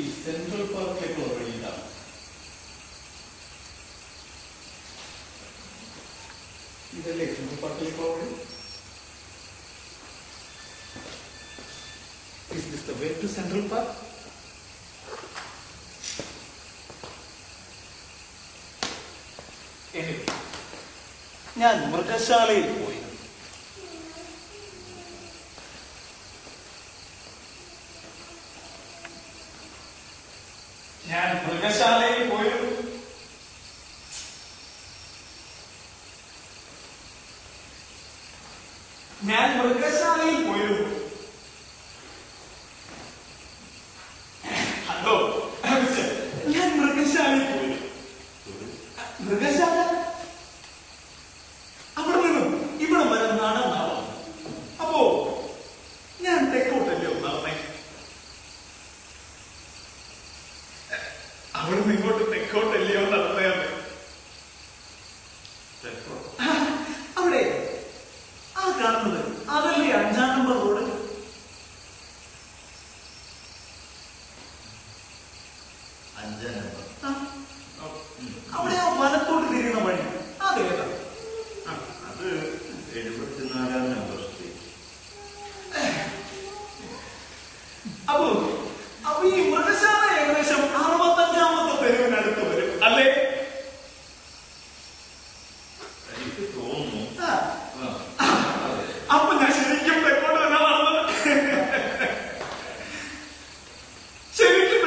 ഈ സെൻട്രൽ പാർക്കിലേക്കുള്ള വഴിയിലാണ്. ഇതല്ലേ സെൻട്രൽ പാർക്കിലേക്കുള്ള വഴി? Is this the way to Central Park? Anyway, ഞാൻ മൃഗശാലയിൽ പോയി. ഞാൻ മൃഗശാലയിൽ പോയിരുന്നു. ഹലോ, ഞാൻ മൃഗശാലയിൽ പോയി. മൃഗശാല അവിടെ നിന്നും ഇവിടെ വരെ നടന്നാവും. അപ്പോ ഞാൻ തെക്കോട്ടല്ലേ നടന്നേ. അവിടെ നിന്ന് ഇങ്ങോട്ട് തെക്കോട്ടല്ലയോ നടന്നത്? അവിടെ ആ കാണുന്നത് അതല്ലേ 5-ാം നമ്പർ റോഡ്? അവിടെ ആ വലത്തോട്ട് തിരിയുന്ന വഴി അതേതാ? അത് 74-ാം നമ്പർ സ്ട്രീറ്റ്. അപ്പൊ ഈ മൃഗശാല ഏകദേശം 65-ാമത്തെ തെരുവിനടുത്ത് വരും അല്ലേ? എനിക്ക് തോന്നുന്നു. അപ്പൊ ഞാൻ ശരിക്കും തെക്കോട്ട് തന്നെ നടന്നത്. ശരിക്കും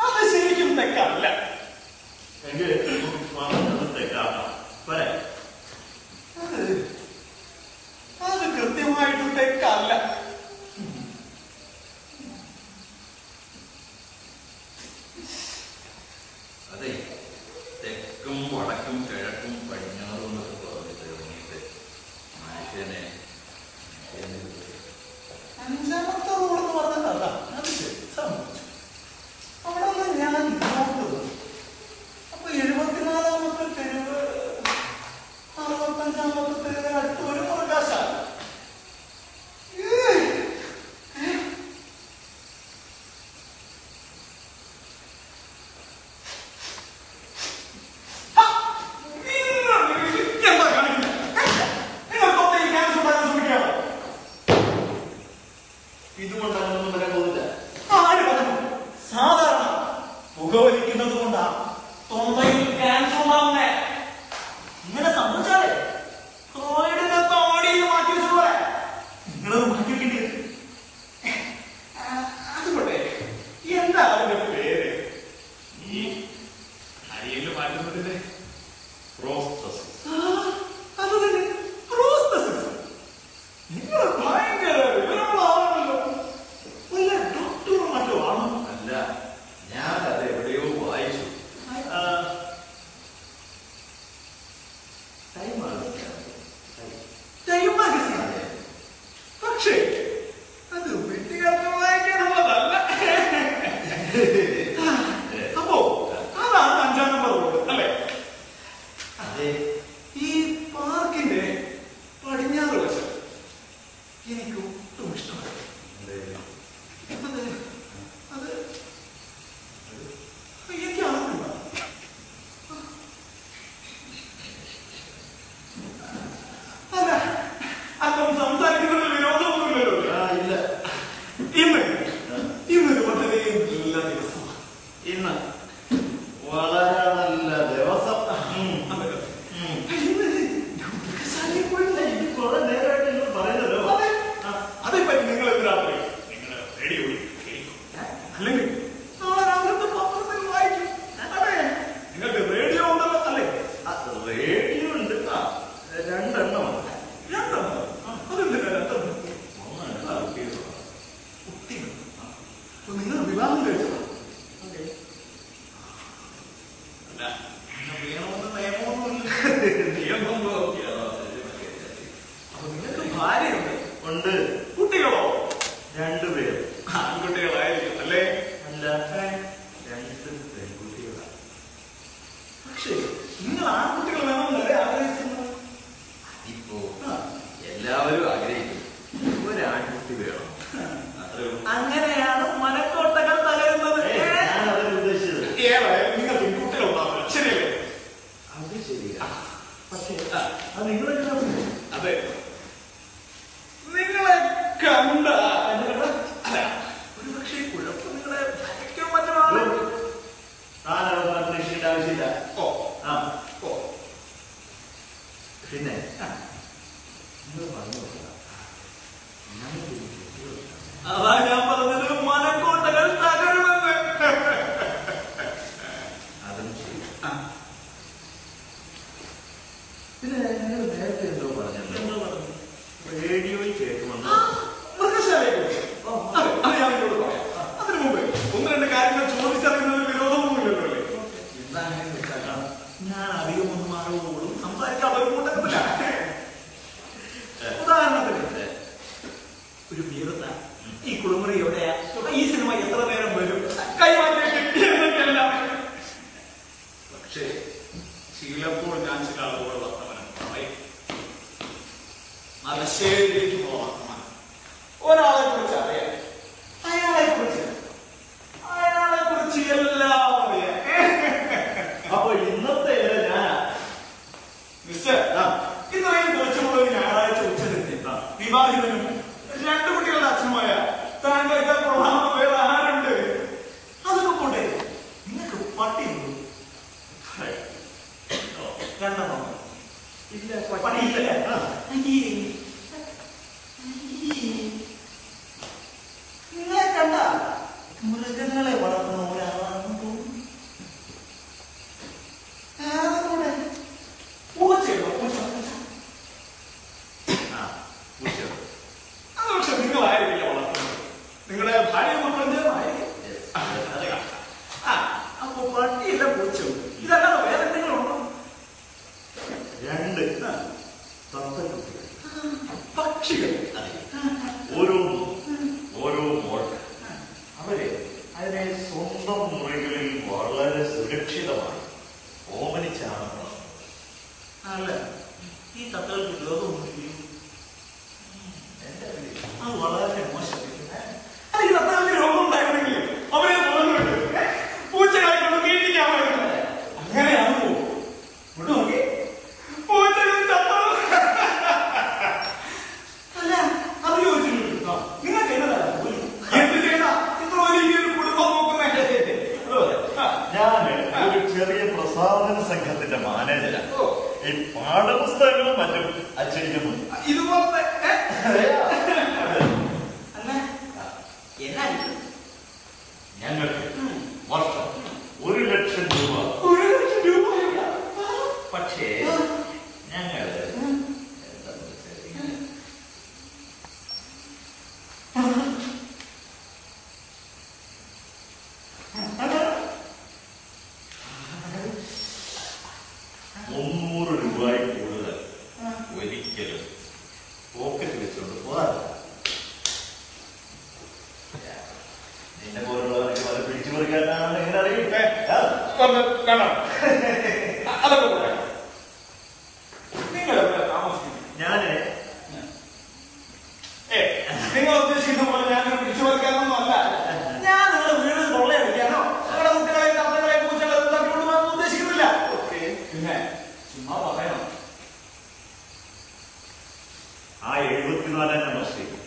അത് ശരിക്കും തെക്കല്ല. അത് കൃത്യമായിട്ട് തെക്കല്ല. അതെ, തെക്കും വടക്കും കിഴക്കും പടിഞ്ഞാറും എന്നൊക്കെ പറഞ്ഞിട്ട് ഇറങ്ങിയിട്ട് മനുഷ്യനെ 5-ാമത്തെ റോഡ് എന്ന് പറഞ്ഞത് അതാ. അത് ശരി, സംഭവിച്ചു. അവിടെ നിന്ന് ഞാൻ നോക്കുന്നത് അപ്പൊ 74-ാമത്തെ തെരുവ് 65-ാമത്തെ തെരുവിനടുത്ത് ഒരു മൃഗശാല. ഇതുകൊണ്ടൊന്നും വരാൻ പോകുന്നില്ല. ആര് പറഞ്ഞു? സാധാരണ പുകവലിക്കുന്നത് കൊണ്ടാ തൊണ്ടയിൽ ക്യാൻസർ ഉണ്ടാവുന്നേ. ഇങ്ങനെ സംഭവിച്ചാലേ കോഴിയുടെ തോടിയിൽ മാറ്റി വെച്ചിട്ട് പോലെ നിങ്ങളത് മാറ്റി വെക്കേണ്ടി വരും. അതുകൊണ്ടേ എന്താ അതിന്റെ പേര്? ഈ അരിയിൽ മാറ്റുന്നതിന്റെ പ്രോസ്തസിസ്. അത് തന്നെ, പ്രോസ്തസിസ്. നിങ്ങൾ ഭയങ്കര വിവരമുള്ളതാണല്ലോ. വല്ല ഡോക്ടറും മറ്റോ ആണോ? അല്ല, ഞാനത് എവിടെയോ വായിച്ചു. Time magazine. പക്ഷേ അത് വീട്ടുകാർക്ക് വായിക്കാനുള്ളതല്ല. അപ്പോ അതാണ് 5-ാം നമ്പർ റോഡ് അല്ലേ? അതെ. ഈ പാർക്കിന്റെ പടിഞ്ഞാറ് വശം എനിക്ക് ഒട്ടും ഇഷ്ടമല്ല. അത് എനിക്ക് അറിയില്ല. അല്ല, അപ്പം സംസാരിക്കുന്നതിൽ വിരോധമൊന്നുമില്ലല്ലോ. ഇല്ല. ഇന്നൊരു വളരെ നല്ല ദിവസമാണ്. ഇന്ന് വളരെ നല്ല ദിവസം. കുറെ നേരമായിട്ട് നിങ്ങൾ പറയുന്നല്ലോ. അതേപ്പറ്റി നിങ്ങൾ എന്ത് രാത്രി നിങ്ങളുടെ റേഡിയോ അല്ലെങ്കിൽ നാളെ രാവിലത്തെ പത്രത്തിൽ വായിക്കും. അതെ, നിങ്ങൾക്ക് റേഡിയോ ഉണ്ടല്ലോ അല്ലേ? റേഡിയോ ഉണ്ട്. 2 എണ്ണമാണ്. 2 അതെന്തിനാ 2? കുട്ടികൾ. അപ്പൊ നിങ്ങൾ വിവാഹം കഴിച്ചതാ? അല്ല, വേണമെന്ന് നിയമമൊന്നുമില്ല. നിയമം അപ്പൊ നിങ്ങൾക്ക് ഭാര്യയുണ്ട്? ഉണ്ട്. കുട്ടികളോ? 2 പേര്. ആൺകുട്ടികളായിരിക്കും അല്ലേ? അല്ല, 2 പെൺകുട്ടികളാണ്. പക്ഷേ നിങ്ങൾ ആൺകുട്ടികൾ വേണമെന്നല്ല ചെയ്യാം. പക്ഷേ അത് നിങ്ങളെങ്ങനെ? അതെ, നിങ്ങളെ കണ്ട ഒരു പക്ഷേ കുഴപ്പം നിങ്ങളെ ഭയക്കാൻ പറ്റുന്നതാണ്. താനൊക്കെ ആവശ്യമില്ല. ഓ ആ ഓ പിന്നെ നിങ്ങൾ പറഞ്ഞു അതാ ഞാൻ പറഞ്ഞത്, മനക്കോട്ടകൾ തകരുമെന്ന്. അതും ശരി. പിന്നെ നിങ്ങൾ നേരത്തെ എന്തോ പറഞ്ഞല്ലോ, റേഡിയോയിൽ കേൾക്കുമെന്ന്. മൃഗശാലയെ കുറിച്ച് അത് ഞാൻ നിങ്ങളോട് പറയാം. അതിനു മുമ്പ് ഒന്ന് രണ്ട് കാര്യങ്ങൾ ചോദിച്ചറിയുന്നതിൽ വിരോധമൊന്നുമില്ലല്ലോ അല്ലേ? എന്താണെന്ന് വെച്ചാൽ ഞാൻ അധികം ഒന്നും ആരോടും സംസാരിക്കാൻ ഒരു കൂട്ടത്തില്ല. ഉദാഹരണത്തിന് ഒരു വീരത്ത ഈ കുളിമുറി എവിടെയാ, ഈ സിനിമ എത്ര നേരം വരും, കൈമാറ്റിയല്ല. പക്ഷേ ചിലപ്പോൾ ഞാൻ ചില ആളുകളുടെ വർത്തമാനം പറയും. മലശ്ശേരിയിലേക്ക് പോകാൻ വർത്തമാനം ഒരാളെ കുറിച്ച് അറിയാം, അയാളെ കുറിച്ച് എല്ലാം അറിയാം. അപ്പൊ ഇന്നത്തെ ഞാനാ മിസ്റ്റർ, ഇത്രയും തെളിച്ചുള്ള ഞായറാഴ്ച ഉച്ചതിരിഞ്ഞ് വിവാഹിതനും 2 കുട്ടികളുടെ അച്ഛനുമായ താങ്കൾക്ക് പ്രധാനം വേറെ ആരുണ്ട്? അതൊക്കെ പോട്ടെ, നിങ്ങൾക്ക് പട്ടിയുണ്ടോ? 2 ഇല്ല, പണിയില്ല. നിങ്ങളെ കണ്ട മൃഗങ്ങളെ വളർത്തുന്ന ഒരാളാണെന്ന് തോന്നുന്നു. പൂച്ചയുണ്ടോ? അത് പക്ഷെ നിങ്ങളായിരിക്കില്ല വളർത്തുന്നത്, നിങ്ങളുടെ ഭാര്യ മക്കളായിരിക്കും. അപ്പൊ പട്ടിയില്ല, പൂച്ചയോ? ഇതല്ലാതെ വേറെ എന്തെങ്കിലും ഉണ്ടോ? 2 തത്തക്കുട്ടികൾ, പക്ഷികൾ. ഓരോ മോൾ. അവരെ അതിനെ സ്വന്തം മുറികളിൽ വളരെ സുരക്ഷിതമായി ഓമനിച്ചാണ്. അല്ല, ഈ തത്തകൾക്ക് രോഗമൊന്നും അത് വളരെ മോശം. ഈ തത്തകൾക്ക് രോഗം ഉണ്ടായിരുന്നെങ്കിൽ അവരെ പൂച്ചകളെ കൊണ്ട് വീട്ടിക്കാമായിരുന്നു. അങ്ങനെയാണോ? ഇവിടെ നോക്കി, പൂച്ചകൾ ചത്തോ? അല്ല, അത് ചോദിച്ചിട്ടുണ്ട്. നിങ്ങൾക്ക് എന്നതാ എന്ത് ചെയ്യണ ഇത്ര വലിയൊരു കുടുംബം നോക്കുന്നേ? ഞാൻ ഒരു ചെറിയ പ്രസാധന സംഘത്തിന്റെ മാനേജരാണ്. ഈ പാഠപുസ്തകങ്ങളും മറ്റും അച്ചടിക്കുന്നു. ഇതുപോലത്തെ ഞങ്ങൾക്ക് വർഷം 1 ലക്ഷം രൂപ. 1 ലക്ഷം രൂപ. പക്ഷേ ഞങ്ങൾ 300 രൂപയിൽ കൂടുതൽ ഒരിക്കലും പോക്കറ്റ് വെച്ചുകൊണ്ട് പോകാറില്ല. നിന്നെ പോലുള്ളവർക്ക് അത് പിടിച്ചു പറിക്കാനാണ് എങ്ങനെ അറിയട്ടെ. അതൊക്കെ നിങ്ങൾ ഞാന് നിങ്ങൾ ഉദ്ദേശിക്കുന്ന പോലെ ഞാൻ പിടിച്ചു പറിക്കാനൊന്നും അല്ല. ഞാൻ നിങ്ങളുടെ വീട് കൊള്ളയടിക്കാനോ നിങ്ങളുടെ കുട്ടികളെ തത്തകളെ പൂച്ചകളെ തട്ടിക്കൊണ്ടുപോകാൻ ഉദ്ദേശിക്കുന്നില്ല. പിന്നെ ചുമ്മാ പറയണം. ആ 74 നമ്പർ സ്ട്രീറ്റ്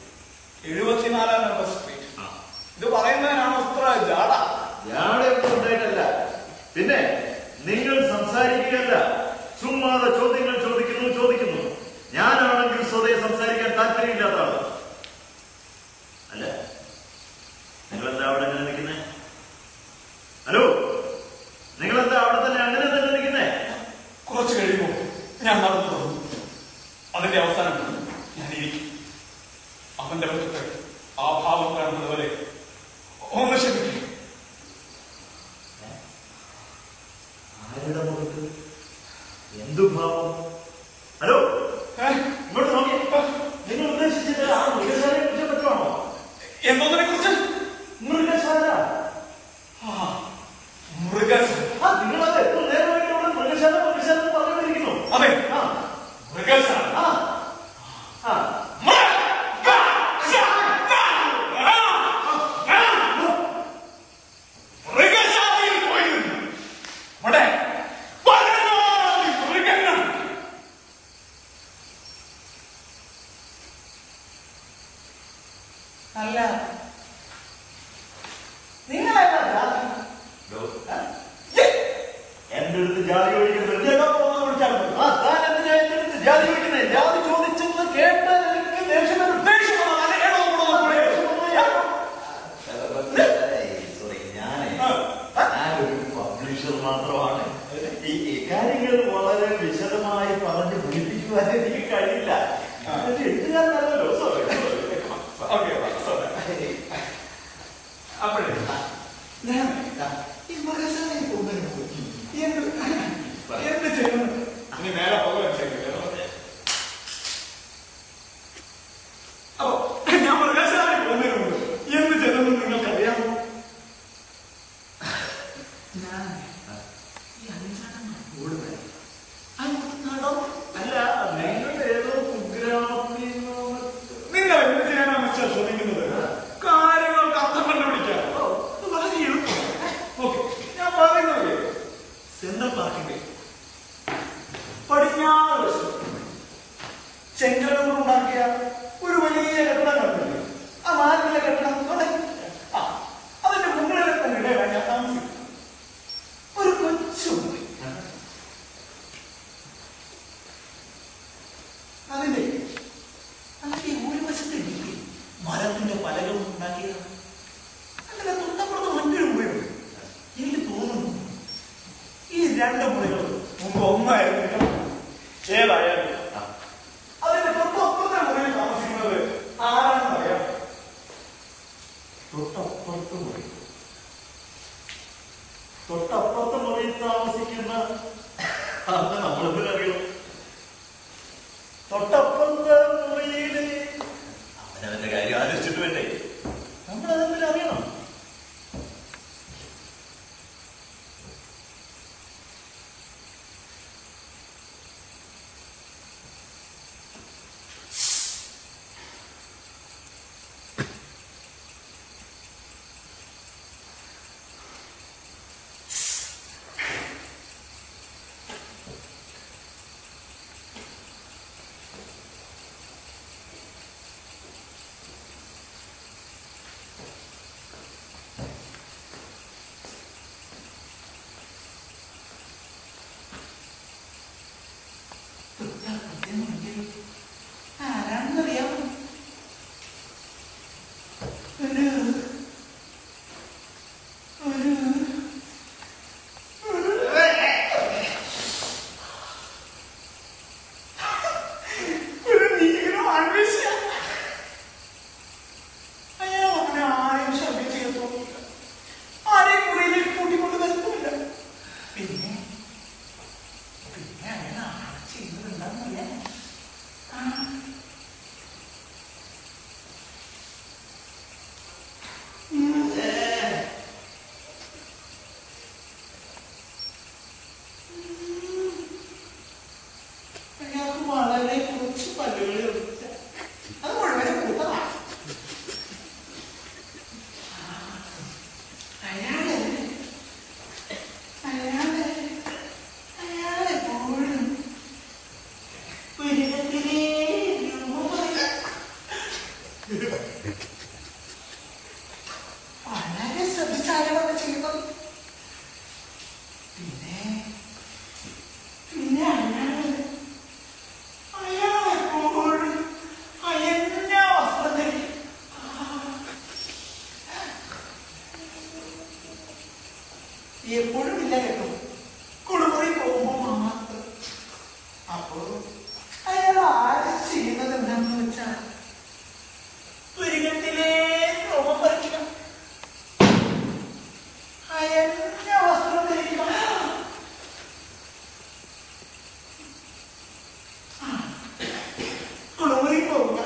74 നമ്പർ സ്ട്രീറ്റ് ഇത് പറയുന്നതിനാണോ ഇത്ര ജാട? ജാടയൊന്നും ഉണ്ടായിട്ടല്ല. പിന്നെ നിങ്ങൾ സംസാരിക്കുകയല്ല, ചുമ്മാതെ ചോദ്യങ്ങൾ ചോദിക്കുന്നു. ഞാനാണെങ്കിൽ സ്വതേ സംസാരിക്കാൻ താല്പര്യമില്ലാത്ത ആള് അല്ല. നിങ്ങളെന്താ അവിടെ അങ്ങനെ നിൽക്കുന്നേ? ഹലോ, നിങ്ങളെന്താ അവിടെ തന്നെ അങ്ങനെ തന്നെ നിൽക്കുന്നേ? കുറച്ച് കഴിയുമ്പോൾ ഞാൻ നടന്നു തുടങ്ങും. അതിന്റെ അവസാനം ഞാൻ ഇരിക്കും. അവന്റെ മുഖത്ത് ആ ഭാവം കാണുന്നത് വരെ ഒന്ന് ക്ഷമിക്കും. ആരുടെ മുഖത്ത് എന്തു ഭാവം? ഹലോ, ഇങ്ങോട്ട് നോക്കി. നിങ്ങൾ ഉദ്ദേശിച്ചത് ആ മൃഗശാലയെ കുറിച്ച് പറ്റുവാണോ? എന്തോന്നിനെ കുറിച്ച്? മൃഗശാല. മൃഗശാല. നിങ്ങളത് എത്ര നേരമായിട്ട് അവിടെ മൃഗശാല പറഞ്ഞുകൊണ്ടിരിക്കുന്നു. അതെ, മൃഗശാല. മൃഗശാലയിൽ പോയിരുന്നു അവിടെ വളരെ വിശദമായി പറഞ്ഞ് പിടിപ്പിക്കുവാൻ എനിക്ക് കഴിയില്ല. എഴുതുകാരനല്ലോ. അപ്പോഴേ ഞാൻ ഈ മൃഗശാലയിൽ പോകുന്നതിന് എന്ത് ചെയ്യണം? ഇനി നേരെ പോകാൻ അപ്പോ ഞാൻ മൃഗശാലയിൽ പോകുന്നതിന് മുമ്പ് എന്ത് ചെയ്യണമെന്ന് നിങ്ങൾക്കറിയാമോ? ഞാൻ ഈ അല്ല, നിങ്ങൾ ഏതോ കുഗ്രാമത്തിൽ നിങ്ങൾ എന്ത് ചെയ്യാനാണ് ശ്രമിക്കുന്നത്? കാര്യങ്ങൾക്ക് അർത്ഥം കണ്ടുപിടിക്കാം. വളരെ എളുപ്പം. ഓക്കെ, ഞാൻ പറയുന്നത് സെൻട്രൽ പാർക്കിന്റെ പടിഞ്ഞാറ് വശം ചെങ്കലോട് ഉണ്ടാക്കിയ ഒരു വലിയ കെട്ടിടം കണ്ടില്ലേ? ആ നാലിലെ കെട്ടിടം അതിന്റെ മുകളിലെ തന്നെ ഇടയിലാണ് ഞാൻ താമസിക്കുന്നത്. ഒരു കൊച്ചു മുറി. അതിന്റെ ഒരു വശത്തെ മരത്തിന്റെ പലകൾ ഉണ്ടാക്കിയതാണ്. അങ്ങനെ തൊട്ടപ്പുറത്ത് മറ്റൊരു മുറിയുണ്ട്. എനിക്ക് തോന്നുന്നു ഈ രണ്ട് മുറികൾ മുമ്പ് ഒന്നായിരുന്നു. ഏതായാലും അതിന്റെ തൊട്ടപ്പുറത്തെ മുറിയിൽ താമസിക്കുന്നത് ആരാണെന്ന് അറിയാം? തൊട്ടപ്പുറത്തെ മുറിയിൽ താമസിക്കുന്ന നമ്മളെന്തിനറിയോ? തൊട്ടപ്പുറത്തെ മുറിയില് അവനവന്റെ കാര്യം ആലോചിച്ചിട്ട് വേണ്ടേ? നമ്മളതെന്തിനും അറിയണം. ആരാണെന്നറിയാമോ? ഒരു നീഗ്രോ അന്വേഷിച്ച അയാൾ അങ്ങനെ ആരെയും ശ്രദ്ധിച്ചു തോന്നിയില്ല. ആരെയും മുറിയിലേക്ക് കൂട്ടിക്കൊണ്ട് വരുന്നില്ല. പിന്നെ അയാൾ ആരെ ചെയ്യുന്നുണ്ടെന്നല്ലേ? അയാൾക്ക് വളരെ കുറച്ച് പല്ലുകൾ അത് മുഴുവൻ കൂട്ടതാണ്. അയാളെപ്പോഴും ഒരിടത്തിലേ വളരെ ശ്രദ്ധിച്ചാലാണ് ചെയ്യുന്നത്. പിന്നെ അയാളെപ്പോഴും അയഞ്ഞ വസ്ത്രം ധരിക്കും. എപ്പോഴും ഇല്ല കേട്ടോ, കുളിമുറി പോകുമ്പോ മാത്രം. അപ്പോ അയാൾ ആര് ചെയ്യുന്നത് എന്താണെന്ന് വെച്ചാൽ പുരികത്തിലെ രോമം പറിക്കണം, അയഞ്ഞ വസ്ത്രം ധരിക്കണം. കുളിമുറി പോവുക.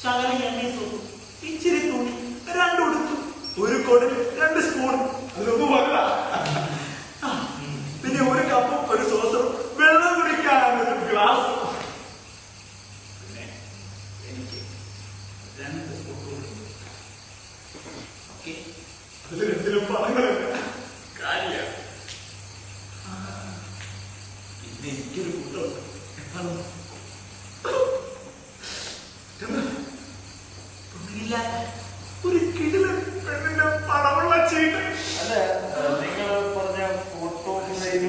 ശകലം എണ്ണയും സോപ്പും, ഇച്ചിരി തുണി, 2 ഉടുപ്പും, ഒരു കൊടിൽ 2 സ്പൂൺ, അതിലൊന്നും വല്ല, പിന്നെ 1 കപ്പും 1 സോസറും, വെള്ളം കുടിക്കാൻ 1 ഗ്ലാസ്. പിന്നെ എനിക്ക് 2 ഫോട്ടോകൾ. അതിൽ 2ലും പണങ്ങളില്ല. കാര്യമാണ്. പിന്നെ എനിക്കൊരു കൂട്ടമുണ്ട്. എന്താണ്? ഒരു കിടിലൻ പെണ്ണിന്റെ പടമുള്ള ചീട്ട്. അല്ല, നിങ്ങൾ പറഞ്ഞ ഫോട്ടോ ഫ്രെയിം,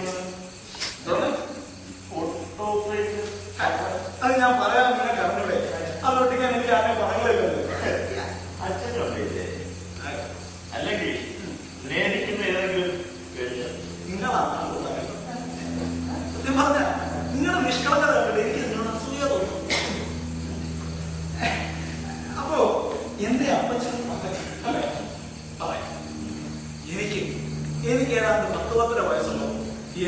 ഫോട്ടോ ഫ്രെയിം അത് ഞാൻ പറയാൻ അങ്ങനെ കറങ്ങൂടെ? അതോട്ടിക്കാൻ എനിക്ക് ആരെ പണങ്ങളില്ലല്ലോ. അച്ഛനുണ്ടല്ലേ? അല്ലെങ്കിൽ സ്നേഹിക്കുന്ന ഏതെങ്കിലും നിങ്ങളാണ് സത്യം പറഞ്ഞ നിങ്ങളുടെ നിഷ്കളങ്കത കണ്ടിട്ട് എനിക്ക് നിങ്ങളോട് അസൂയ തോന്നും. അപ്പോ എന്റെ അപ്പച്ചനും അപ്പച്ചനും അല്ലെ പറയാം, എനിക്ക് ഏതാണ്ട് 10-12 വയസ്സുള്ളൂ.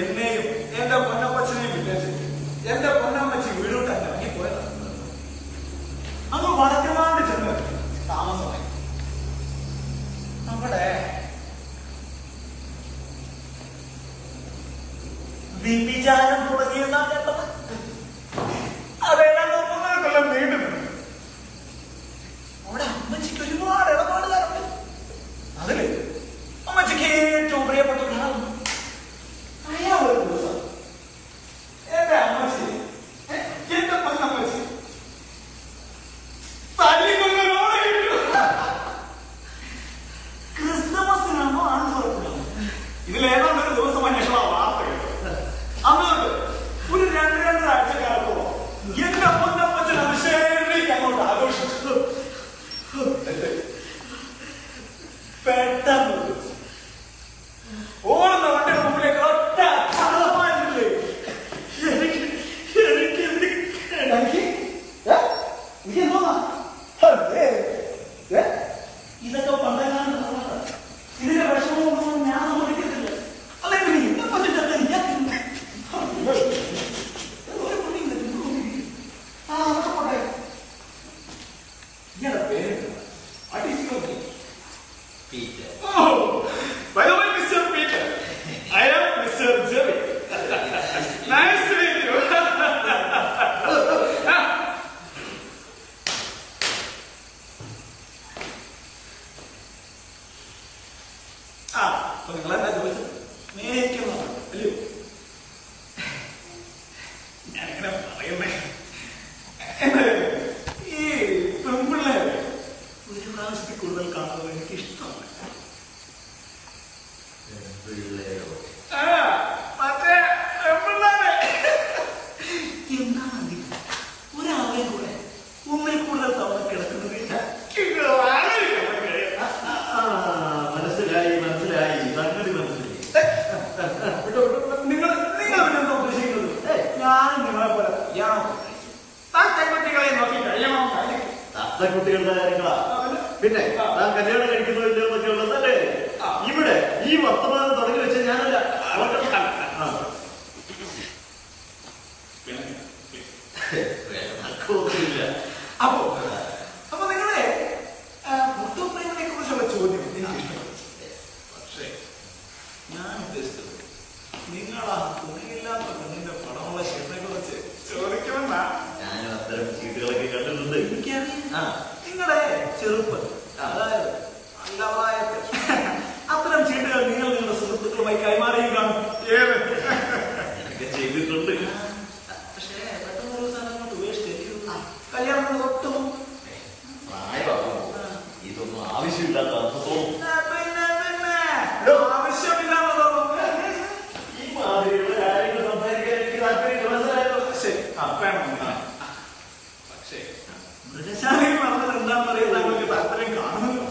എന്നെയും എന്റെ പൊന്നപ്പച്ചനെയും വിട്ടേച്ച് എന്റെ പൊന്നമ്മച്ചി വീടോട്ടാണ് ഇറങ്ങിപ്പോയതാണ്. അന്ന് വടക്കനാട് ചെന്ന് താമസമായി. നമ്മുടെ വിചാരം തുടങ്ങിയെന്നാണ് കേട്ടത്. അതേതാണ്ട് 1.5 കൊല്ലം നീണ്ടു. അവിടെ അമ്മച്ചിക്ക് ഒരുപാട് ഇടപാടുകാരുണ്ട്. അതില് അമ്മച്ചിക്ക് ഏറ്റവും പ്രിയപ്പെട്ട ഒരാളുണ്ട്. അയാൾ ഒരു ദിവസം എന്റെ അമ്മച്ചി, എന്റെ പൊന്നമ്മച്ചി ക്രിസ്തുമസിനാണോ ആണ്ട് തുറക്കണം, ഇതിലേതാണ്ട് ഒരു ദിവസം അന്വേഷണ വാർത്ത കേട്ടത്. അന്ന് ഒരു 2-2.5 ആഴ്ചക്കാലത്തോളം എന്റെ പൊന്നപ്പച്ചൻ അഭിഷേകത്തിലേക്ക് അങ്ങോട്ട് ആഘോഷിച്ചു. പെട്ടെന്ന് ഓടുന്ന വണ്ടിയുടെ മുമ്പിലേക്ക് ഒറ്റ ചടമായില്ലേ. ഇതൊക്കെ പണ്ടെങ്ങാണ്ട് ഇതിന്റെ വിഷമമൊന്നും ഞാൻ സമ്മതിക്കത്തില്ല. അല്ലെങ്കിൽ എന്റെ പറ്റിട്ട് ഇയാളുടെ പേര് Peter. Oh, by the way, Mr. Peter, I am Mr. Jerry. Nice to meet you. അപ്പൊ നിങ്ങളെന്താ ചോദിച്ചത്? സ്നേഹിക്കുന്നതാണ് അല്ലയോ? ഞാനിങ്ങനെ പറയുന്നേ, ഈ പെൺപിള്ളേരെ ഒരു പ്രാവശ്യത്തിൽ കൂടുതൽ കാണുന്നത് എനിക്ക് ഇഷ്ടമല്ല. മറ്റേ പെൺപിള്ളേരെ എന്താണ് ഒരാളെ കൂടെ 1-ൽ കൂടുതൽ തവണ കിടക്കുന്നത്? മനസ്സിലായി സംഗതി മനസ്സിലായി. നിങ്ങൾ പിന്നെന്താ ഉദ്ദേശിക്കുന്നത്? ഞാനും നിങ്ങളെ പോലെ തത്തക്കുട്ടികളെ നോക്കി കഴിയണം. തത്തക്കുട്ടികളുടെ കാര്യങ്ങളാ. പിന്നെ താൻ കല്യാണം കഴിക്കുന്നില്ല എന്നൊക്കെ ഉള്ളതല്ലേ? ഇവിടെ ഈ വർത്തമാനം തുടങ്ങി വെച്ച ഞാനല്ല. അപ്പൊ നിങ്ങളെ ഫോട്ടോ ഫ്രെയിമിനെ കുറിച്ചുള്ള ചോദ്യം എനിക്കിഷ്ടമാണ്. പക്ഷേ ഞാൻ ഉദ്ദേശിച്ചത് നിങ്ങളാ തുണിയില്ലാത്ത പെണ്ണിന്റെ പടമുള്ള ഷീറ്റിനെ കുറിച്ച് ചോദിക്കണമെന്നാ. ഞാനും അത്തരം ചീട്ടുകളൊക്കെ കണ്ടിട്ടുണ്ട്. എനിക്കറിയാം നിങ്ങളുടെ ചെറുപ്പം, അതായത് നല്ല പ്രായത്തിൽ അത്തരം ചീട്ടുകൾ നിങ്ങൾ നിങ്ങളുടെ സുഹൃത്തുക്കളുമായി കൈമാറിയും കാണും. ചെയ്തിട്ടുണ്ട്. പക്ഷേ പെട്ടെന്ന് ഒരു സ്ഥലം കൊണ്ട് ഉപേക്ഷിച്ചിരിക്കുന്നു. കല്യാണം തൊട്ടും ഇതൊന്നും ആവശ്യമില്ലാത്ത തോന്നും. ആവശ്യമില്ലാത്തതൊന്നും ഈ മാതിരിയുള്ള കാര്യങ്ങൾ സംസാരിക്കാൻ എനിക്ക് താല്പര്യം മനസ്സിലായോ? ശരി, പക്ഷേ മൃഗശാലയിൽ പറഞ്ഞത് എന്താണെന്ന് അറിയാൻ താങ്കൾക്ക് താല്പര്യം കാണുമല്ലോ.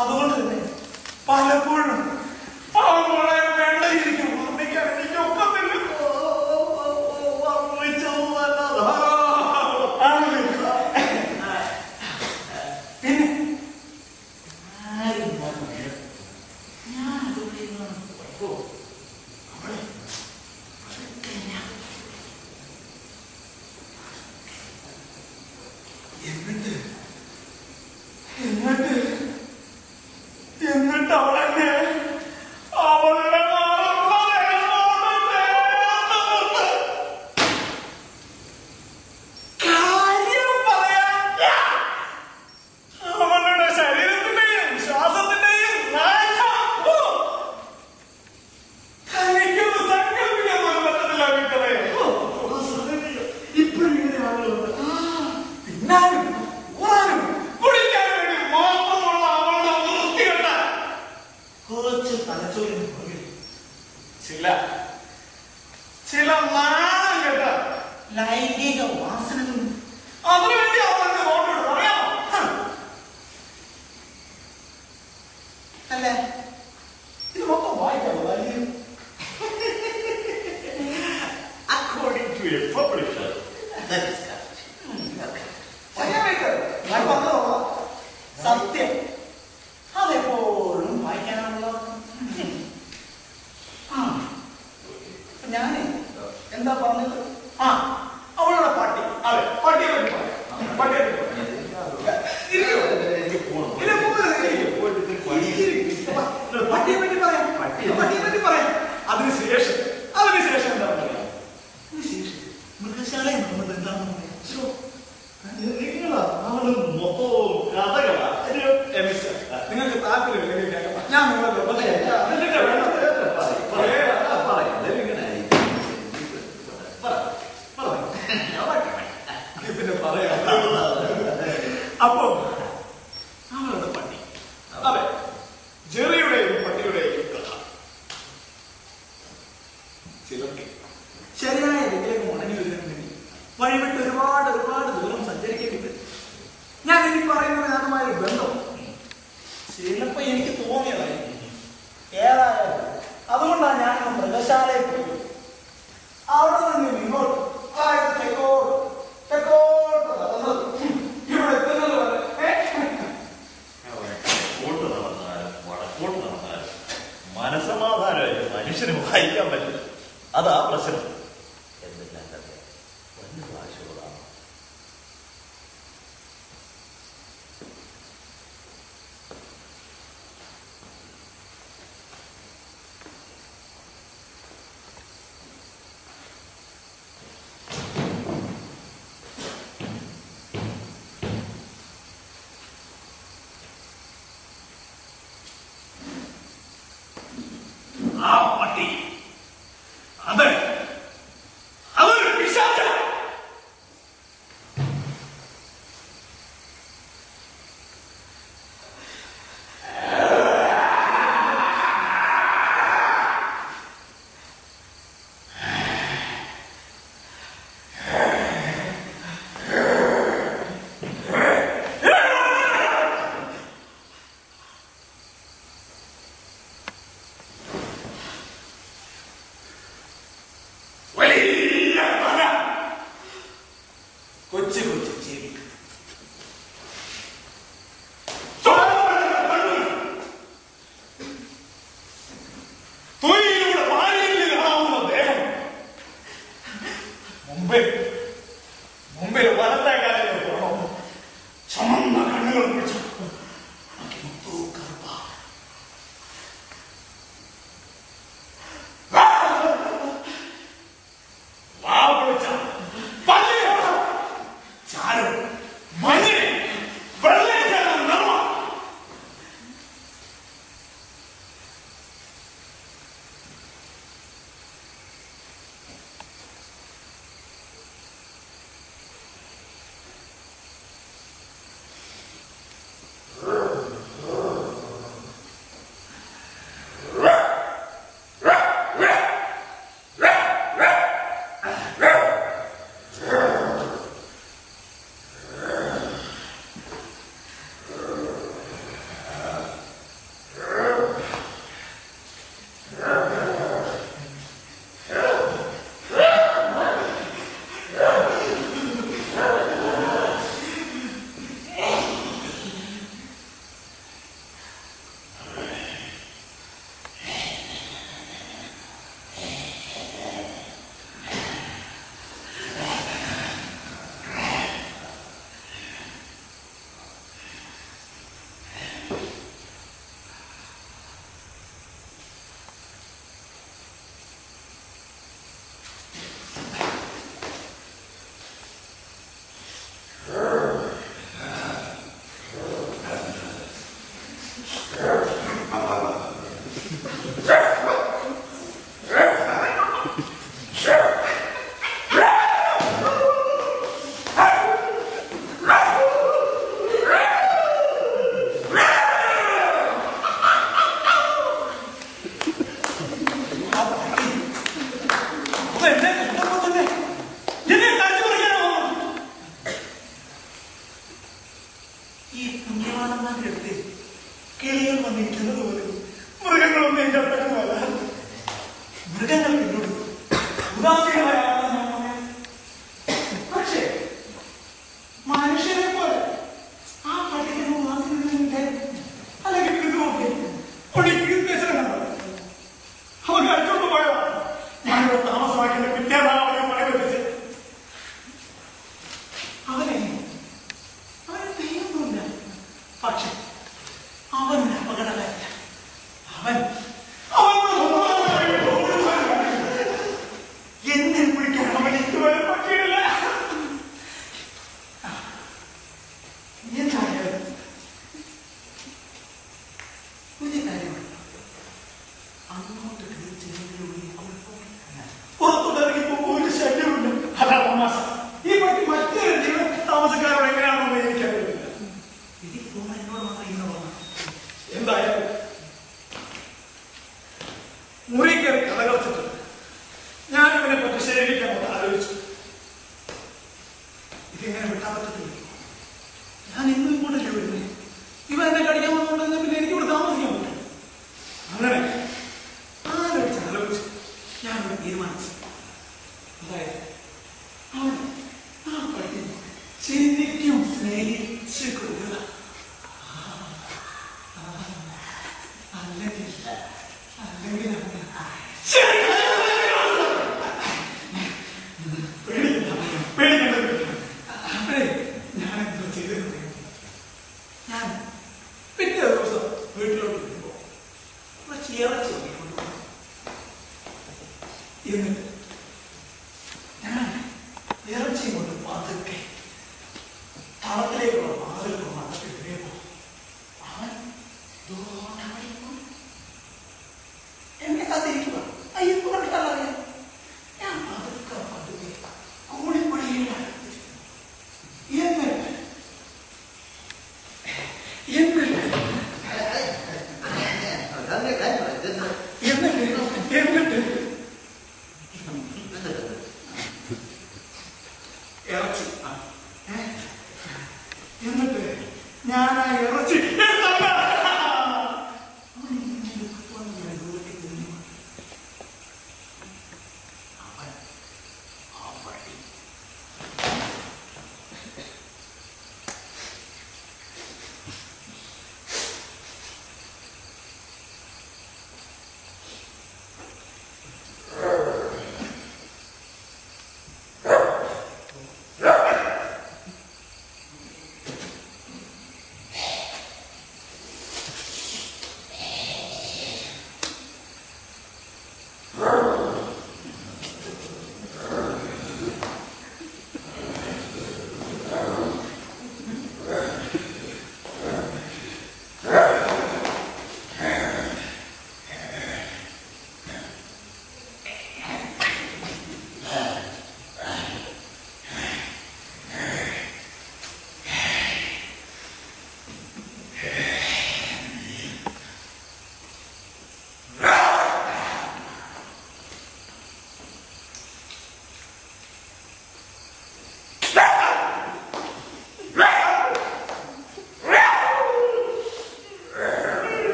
അതുകൊണ്ട് തന്നെ പലപ്പോഴും അവളെ വേണ്ടയിരിക്കും വർണ്ണിക്കാൻ എനിക്ക് ഒക്കത്തില്ല. പിന്നെ എന്നിട്ട് അവളെന്നെ അവളുടെ കാര്യം പറയാൻ അവളുടെ ശരീരത്തിന്റെയും ശ്വാസത്തിന്റെയും തനിക്കൊന്ന് സങ്കല്പിക്കാൻ പോലും പറ്റത്തില്ല വീട്ടിലെ. ഇപ്പോഴും ഇങ്ങനെ ആളുകളുണ്ട്. തിന്നാനും ഊറാനും കുടിക്കാനും വേണ്ടി മാത്രമുള്ള അവളുടെ വൃത്തികെട്ട കുറച്ച് തലച്ചോറിന് പുറകിൽ ചില നാണം കേട്ട ലൈംഗിക വാസനകളും അതിനുവേണ്ടി അവർക്ക് വോട്ട് പറയാമോ? അല്ലേ, ഇത് മൊത്തം വായിക്കാമോ? വലിയ According to a publisher, that is correct. സത്യം അതെപ്പോഴും വായിക്കാനാണല്ലോ. ഞാനേ എന്താ പറഞ്ഞത്? അവളുടെ പട്ടി. അതെ, പട്ടിയെ പറ്റി പറയാം. പട്ടിയെ പറ്റി പറയാം. അതിനുശേഷം എന്താ പറയാ? മൃഗശാലയിൽ നമ്മൾ എന്താണെന്ന് പറയാം. നിങ്ങളാ ആളും മൊത്തവും കഥകളാ. നിങ്ങൾക്ക് താല്പര്യമില്ലെങ്കിൽ ഞാൻ നിങ്ങളെ പിന്നെ പറയാം. അപ്പോ അവളുടെ പട്ടി, അതെ, ജെറിയുടെയും പട്ടിയുടെയും കഥ ചിലർക്ക് ശരിയായ രീതിയിലേക്ക് മുടങ്ങി വരുന്നതിന് വേണ്ടി വഴിവിട്ട് ഒരുപാട് ദൂരം സഞ്ചരിക്കേണ്ടി വരും. ഞാൻ ഇനി പറയുന്നത് അതുമായി ബന്ധം ചിലപ്പോ എനിക്ക് തോന്നിയതായിരിക്കും. ഏതായാലും അതുകൊണ്ടാണ് ഞാൻ മൃഗശാലയിൽ പോയി. അവിടെ നിന്ന് ഇങ്ങോട്ട് തെക്കോട്ട് നടന്നത് ഇവിടെ എത്തുന്നത് വരെ വടക്കോട്ട് നടന്നാലും മനസമാധാനമായി മനുഷ്യന് വായിക്കാൻ പറ്റില്ല. അതാ പ്രശ്നം. എന്തെല്ലാം കഥ വലിയ ഭാഷകളാണ്. ആ പട്ടി, അതെ,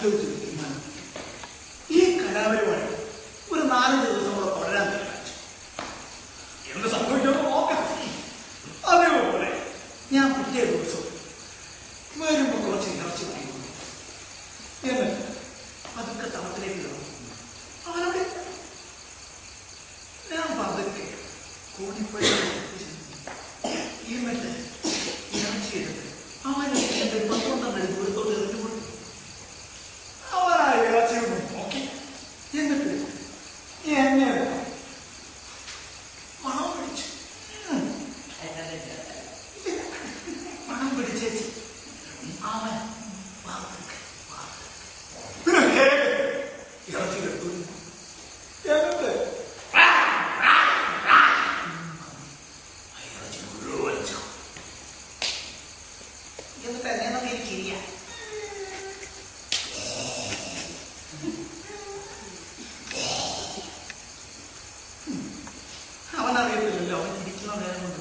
ആലോചിച്ച് തീരുമാനം. ഈ കലാപരിപാടി ഒരു 4 ദിവസം കൂടെ തുടരാൻ തീരുമാനിച്ചു. എന്ത് സംഭവിക്കുമെന്ന് നോക്കാം. അതേപോലെ ഞാൻ പിറ്റേ ദിവസം വരുമ്പോ കുറച്ച് ഇറച്ചി വാങ്ങിക്കൊണ്ടു. എന്നിട്ട് അതൊക്കെ തളത്തിലേക്ക് കയറും. അവനവിടെ ഞാൻ പതുക്കെ കൂടിപ്പോയി എന്നിട്ട് ഇറച്ചി എടുത്ത് അവനെ 12 ദൂരത്തോട്ട് എറിഞ്ഞു കൊടുത്തു. അവനാ ഇറച്ചി നോക്കി. എന്നിട്ട് എന്നെ മണം പിടിച്ചു. മണം പിടിച്ചേച്ച് അവൻ ഇറച്ചി എടുത്തു. എന്നിട്ട് ഇറച്ചി മുഴുവൻ എന്നിട്ട് എന്നെ നമുക്ക് ചിരിയ അവനറിയത്തില്ലല്ലോ. അവൻ ചിരിക്കുന്ന നേരം കൊണ്ട്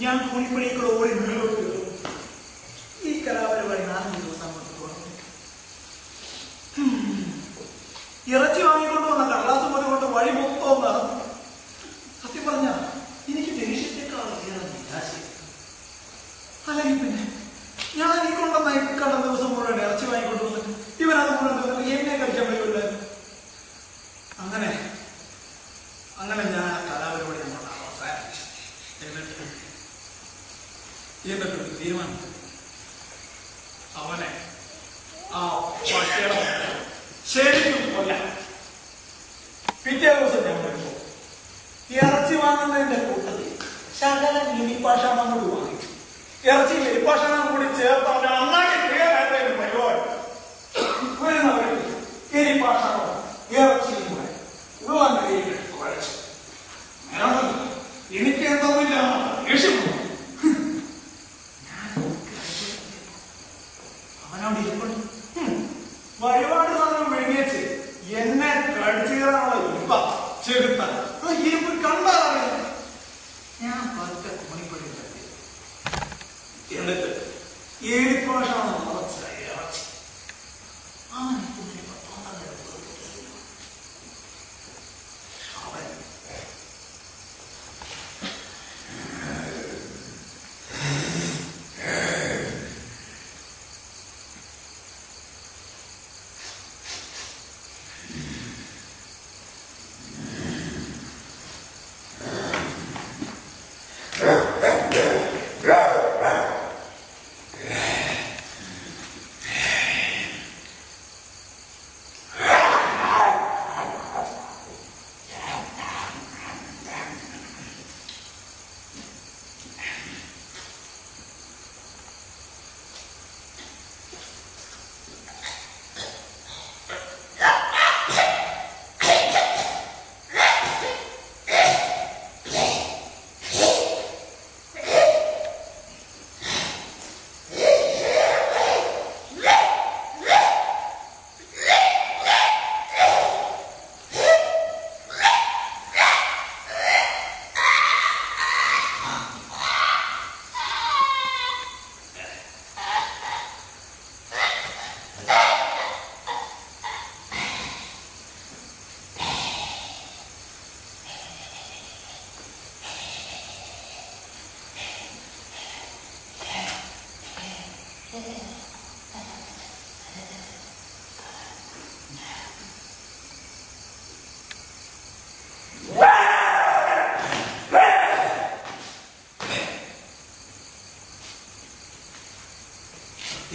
ഞാൻ കൂലിപ്പണിക്കൂടെ ഓടി മുന്നിലോട്ട് കയറും. ഈ കലാപരിപാടി 4 ദിവസം കൊണ്ട് തുടങ്ങും. ഇറച്ചി വാങ്ങിക്കൊണ്ട് വന്ന കടലാസ് പോലെ കൊണ്ട് വഴി മൊത്തം നടന്നു. സത്യം പറഞ്ഞ എനിക്ക് ദേഷ്യത്തെക്കാൾ ഏറെ നിരാശ. അല്ലെങ്കിൽ പിന്നെ ഞാൻ ഈ കൊണ്ടുവന്ന കണ്ട ദിവസം മുഴുവൻ ഇറച്ചി വാങ്ങിക്കൊണ്ട് വന്നിട്ട് ഇവനത് മുഴുവൻ എന്നെ കഴിക്കാൻ പറ്റില്ലായിരുന്നു. അങ്ങനെ ഞാൻ ആ കലാപരിപാടി നമ്മൾ അവസാനിച്ചു. എന്നിട്ടൊരു തീരുമാനം. അവനെ ആ പട്ടിയുടെ ശരിക്കും കൊല്ലാം. പിറ്റേ ദിവസം ഞാൻ വരുമ്പോ ഇറച്ചി വാങ്ങുന്നതിന്റെ കൂട്ടത്തിൽ ശകല ലിമിപ്പാഷാണം കൂടി വാങ്ങി. ഇറച്ചി ലിമിപ്പാഷാണം കൂടി ചേർത്ത് അവനെ നന്നായി ക്ലിയറായിട്ട് പരിപാടി വരുന്നവർ എരിപ്പാഷാണോ ഇറച്ചിയും കൂടെ ഉള്ളം കയ്യിൽ കുഴച്ചു. എനിക്ക് എന്തൊന്നുമില്ല ദേഷ്യം. അവനോട് ഇരിപ്പുണ്ട്. വഴിപാട് സാധനം വെടിവെച്ച് എന്നെ കടിച്ചുകയറാനുള്ള ഇപ്പ ചെറുത്ത ഇരുമ്പ് കണ്ടറിയാം. ഞാൻ പതുക്കെ കോണിപ്പടി കട്ടി. എന്നിട്ട് ഏഴിപ്പാഷാണ് നിറച്ച ഇറച്ചി അവനെ കൂട്ടി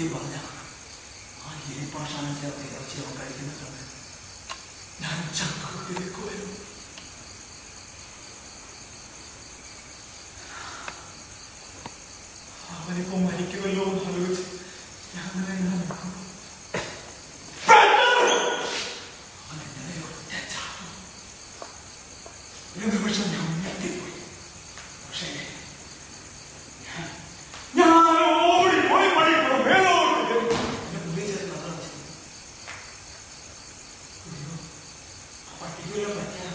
അവൻ പറഞ്ഞ ആ എരിപ്പാഷാനം ചേർത്ത് ഇറച്ചി അവൻ കഴിക്കുന്നുണ്ട്. ഞാൻ ചക്കുവായിരുന്നു. അവനിപ്പോ മരിക്കുമല്ലോ എന്ന് ആലോചിച്ച് ഞാൻ ഒരു നിമിഷം ഞാൻ ഞെട്ടിപ്പോയി. പക്ഷേ ഞാൻ ഓടിപ്പോയി മണിക്കൂർ മേലോട്ട് പട്ടിക്കുള്ള പറ്റിയ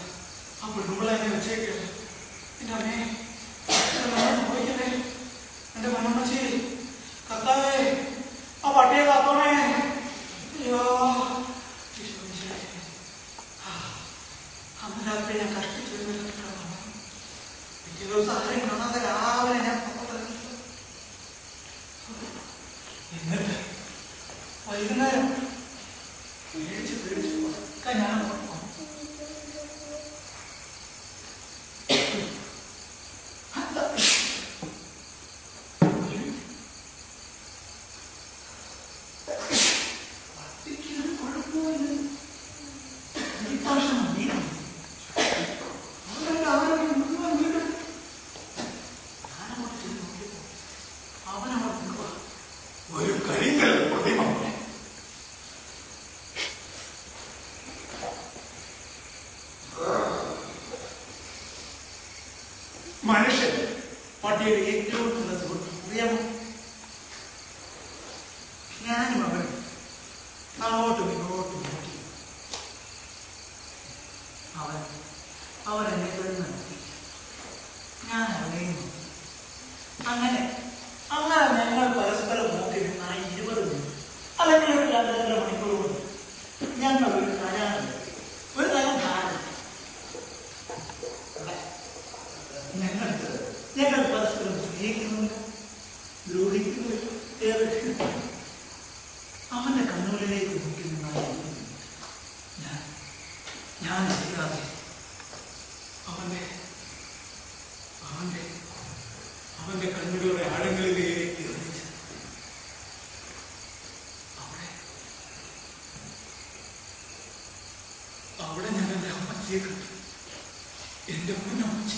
ഒരു കരിങ്കൽ പ്രതിമ. മനുഷ്യൻ പട്ടിയുടെ ഏറ്റവും നല്ല സുഹൃത്ത് അറിയാമോ? ഞാനും അവനും അങ്ങോട്ടും ഇങ്ങോട്ടും നോക്കി. അവൻ എന്നെ നടത്തി, ഞാൻ അവനെയും. അങ്ങനെ ഞങ്ങൾ പരസ്പരം നോക്കി നിന്ന 20 മിനിറ്റ് അല്ലെങ്കിൽ ഒരു 2.5 മണിക്കൂർ കൊണ്ട് ഞങ്ങൾ ഒരു കരാറുണ്ട്, ഒരു തരം ധാരണ. ഞങ്ങൾ പരസ്പരം സ്നേഹിക്കുന്നുണ്ട്, ദ്രോഹിക്കുന്നുണ്ട്. അവന്റെ കണ്ണുകളിലേക്ക് നോക്കി നിന്ന ഞാൻ അറിയാതെ അവന്റെ കണ്ണുകളുടെ ആഴങ്ങളിലേക്ക് എറിഞ്ഞ് അവിടെ ഞാൻ എന്റെ അമ്മച്ചിയെ കണ്ടു. എന്റെ പൊന്നമ്മച്ചി,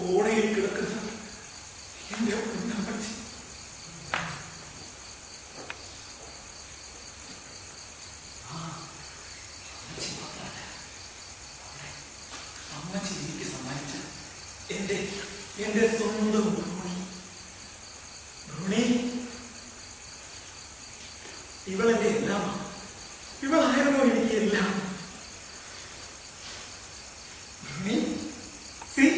ഓടയിൽ കിടക്കുന്ന എന്റെ പൊന്നമ്മച്ചി. അമ്മച്ചി എനിക്ക് സമ്മാനിച്ച എന്റെ സ്വന്തം ഭ്രൂണി. ഇവളെന്റെ എല്ലാമാണ്. ഇവളായിരുന്നു എനിക്ക് എല്ലാം. See,